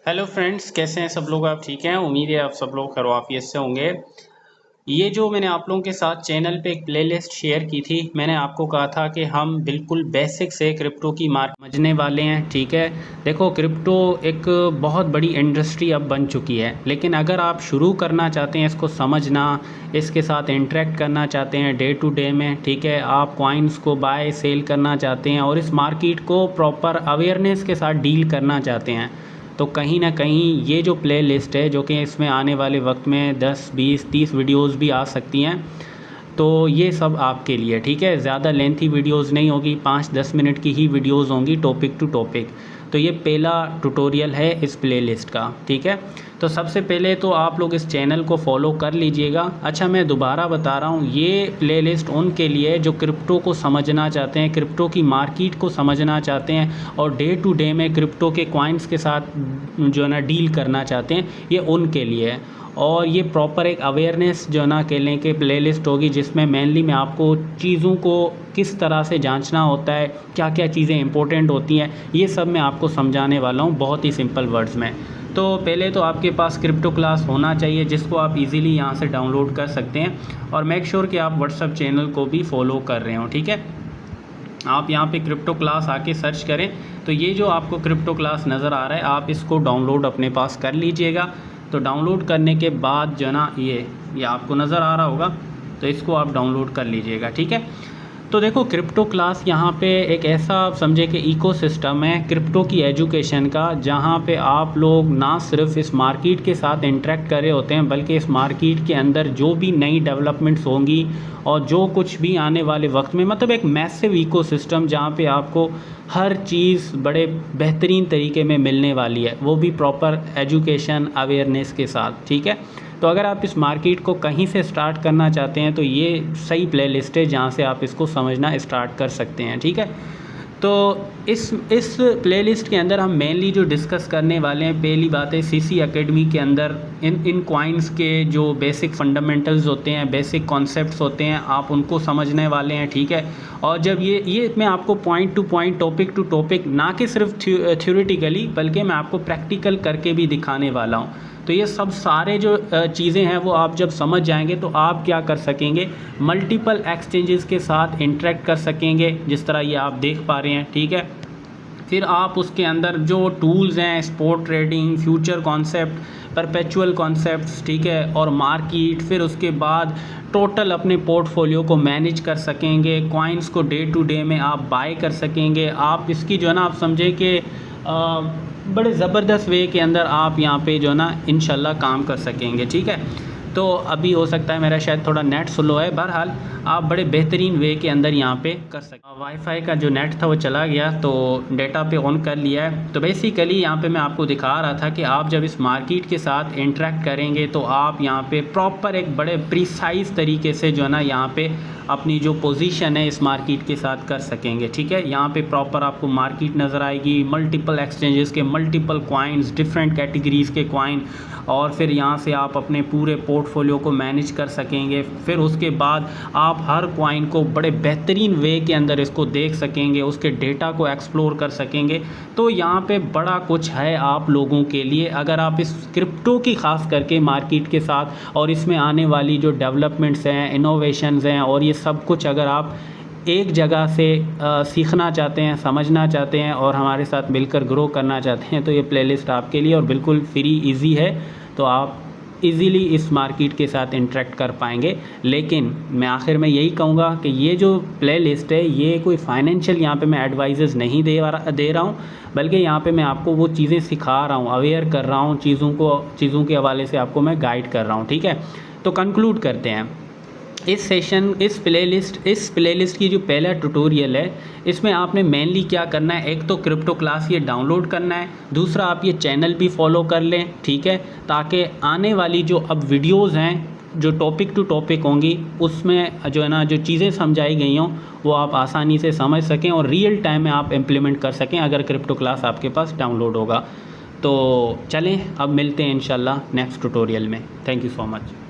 Hello friends, कैसे हैं सब लोग। आप ठीक हैं? उम्मीद है आप सब लोग खैरियत से होंगे। ये जो मैंने आप लोगों के साथ चैनल पे एक प्लेलिस्ट शेयर की थी, मैंने आपको कहा था कि हम बिल्कुल बेसिक से क्रिप्टो की मार्केट समझने वाले हैं। ठीक है, देखो क्रिप्टो एक बहुत बड़ी इंडस्ट्री अब बन चुकी है, लेकिन अगर आप शुरू करना चाहते हैं इसको समझना, इसके साथ इंटरेक्ट करना चाहते हैं डे टू डे में, ठीक है, आप कॉइन्स को बाय सेल करना चाहते हैं और इस मार्केट को प्रॉपर अवेयरनेस के साथ डील करना चाहते हैं, तो कहीं ना कहीं ये जो प्ले लिस्ट है, जो कि इसमें आने वाले वक्त में 10, 20, 30 वीडियोस भी आ सकती हैं, तो ये सब आपके लिए। ठीक है, ज़्यादा लेंथी वीडियोस नहीं होगी, 5-10 मिनट की ही वीडियोस होंगी टॉपिक टू टॉपिक। तो ये पहला ट्यूटोरियल है इस प्लेलिस्ट का। ठीक है, तो सबसे पहले तो आप लोग इस चैनल को फॉलो कर लीजिएगा। अच्छा, मैं दोबारा बता रहा हूँ, ये प्लेलिस्ट उनके लिए जो क्रिप्टो को समझना चाहते हैं, क्रिप्टो की मार्केट को समझना चाहते हैं और डे टू डे में क्रिप्टो के कॉइन्स के साथ जो है ना डील करना चाहते हैं, ये उनके लिए है। और ये प्रॉपर एक अवेयरनेस जो है ना कह लें कि प्लेलिस्ट होगी, जिसमें मेनली मैं आपको चीज़ों को किस तरह से जांचना होता है, क्या क्या चीज़ें इंपॉर्टेंट होती हैं, ये सब मैं आपको समझाने वाला हूँ बहुत ही सिंपल वर्ड्स में। तो पहले तो आपके पास क्रिप्टो क्लास होना चाहिए, जिसको आप इजीली यहाँ से डाउनलोड कर सकते हैं। और मेक श्योर कि आप व्हाट्सएप चैनल को भी फॉलो कर रहे हो। ठीक है, आप यहाँ पे क्रिप्टो क्लास आके सर्च करें तो ये जो आपको क्रिप्टो क्लास नज़र आ रहा है, आप इसको डाउनलोड अपने पास कर लीजिएगा। तो डाउनलोड करने के बाद जो ना ये आपको नज़र आ रहा होगा, तो इसको आप डाउनलोड कर लीजिएगा। ठीक है, तो देखो क्रिप्टो क्लास यहाँ पे एक ऐसा आप समझे कि इकोसिस्टम है क्रिप्टो की एजुकेशन का, जहाँ पे आप लोग ना सिर्फ इस मार्केट के साथ इंटरेक्ट कर रहे होते हैं, बल्कि इस मार्केट के अंदर जो भी नई डेवलपमेंट्स होंगी और जो कुछ भी आने वाले वक्त में, मतलब एक मैसिव इकोसिस्टम जहाँ पे आपको हर चीज़ बड़े बेहतरीन तरीके में मिलने वाली है, वो भी प्रॉपर एजुकेशन अवेयरनेस के साथ। ठीक है, तो अगर आप इस मार्केट को कहीं से स्टार्ट करना चाहते हैं तो ये सही प्लेलिस्ट है जहाँ से आप इसको समझना स्टार्ट कर सकते हैं। ठीक है, तो इस प्लेलिस्ट के अंदर हम मेनली जो डिस्कस करने वाले हैं, पहली बात है सीसी एकेडमी के अंदर इन कॉइन्स के जो बेसिक फंडामेंटल्स होते हैं, बेसिक कॉन्सेप्ट्स होते हैं, आप उनको समझने वाले हैं। ठीक है, और जब ये मैं आपको point to point, topic to topic, ना कि सिर्फ थ्योरेटिकली, बल्कि मैं आपको प्रैक्टिकल करके भी दिखाने वाला हूँ। तो ये सब सारे जो चीज़ें हैं वो आप जब समझ जाएंगे तो आप क्या कर सकेंगे, मल्टीपल एक्सचेंजेस के साथ इंटरेक्ट कर सकेंगे, जिस तरह ये आप देख पा रहे हैं। ठीक है, फिर आप उसके अंदर जो टूल्स हैं, spot trading, future concept, perpetual concepts, ठीक है, और मार्केट, फिर उसके बाद टोटल अपने पोर्टफोलियो को मैनेज कर सकेंगे, कॉइन्स को डे टू डे में आप बाय कर सकेंगे। आप इसकी जो है ना आप समझें कि बड़े ज़बरदस्त वे के अंदर आप यहाँ पे जो है ना इंशाल्लाह काम कर सकेंगे। ठीक है, तो अभी हो सकता है मेरा शायद थोड़ा नेट स्लो है, बहरहाल आप बड़े बेहतरीन वे के अंदर यहाँ पे कर सकते। वाईफाई का जो नेट था वो चला गया, तो डेटा पे ऑन कर लिया है। तो बेसिकली यहाँ पे मैं आपको दिखा रहा था कि आप जब इस मार्केट के साथ इंटरेक्ट करेंगे तो आप यहाँ पे प्रॉपर एक बड़े प्रिसाइज तरीके से जो है ना यहाँ पे अपनी जो पोजीशन है इस मार्केट के साथ कर सकेंगे। ठीक है, यहाँ पे प्रॉपर आपको मार्केट नज़र आएगी, मल्टीपल एक्सचेंजेस के मल्टीपल कॉइन्स, डिफरेंट कैटेगरीज़ के कॉइन, और फिर यहाँ से आप अपने पूरे पोर्टफोलियो को मैनेज कर सकेंगे। फिर उसके बाद आप हर कॉइन को बड़े बेहतरीन वे के अंदर इसको देख सकेंगे, उसके डेटा को एक्सप्लोर कर सकेंगे। तो यहाँ पे बड़ा कुछ है आप लोगों के लिए, अगर आप इस क्रिप्टो की ख़ास करके मार्केट के साथ और इसमें आने वाली जो डेवलपमेंट्स हैं, इनोवेशंस हैं, और ये सब कुछ अगर आप एक जगह से सीखना चाहते हैं, समझना चाहते हैं और हमारे साथ मिलकर ग्रो करना चाहते हैं, तो ये प्लेलिस्ट आपके लिए और बिल्कुल फ्री इजी है। तो आप इजीली इस मार्केट के साथ इंटरेक्ट कर पाएंगे। लेकिन मैं आखिर में यही कहूँगा कि ये जो प्लेलिस्ट है, ये कोई फाइनेंशियल यहाँ पे मैं एडवाइजेस नहीं दे रहा हूँ, बल्कि यहाँ पे मैं आपको वो चीज़ें सिखा रहा हूँ, अवेयर कर रहा हूँ, चीज़ों के हवाले से आपको मैं गाइड कर रहा हूँ। ठीक है, तो कंक्लूड करते हैं इस प्लेलिस्ट की जो पहला ट्यूटोरियल है, इसमें आपने मेनली क्या करना है, एक तो क्रिप्टो क्लास ये डाउनलोड करना है, दूसरा आप ये चैनल भी फॉलो कर लें। ठीक है, ताकि आने वाली जो अब वीडियोस हैं, जो टॉपिक टू टॉपिक होंगी, उसमें जो है ना जो चीज़ें समझाई गई हों वो आप आसानी से समझ सकें और रियल टाइम में आप इम्प्लीमेंट कर सकें, अगर क्रिप्टो क्लास आपके पास डाउनलोड होगा। तो चलें अब मिलते हैं इंशाल्लाह नेक्स्ट ट्यूटोरियल में। Thank you so much.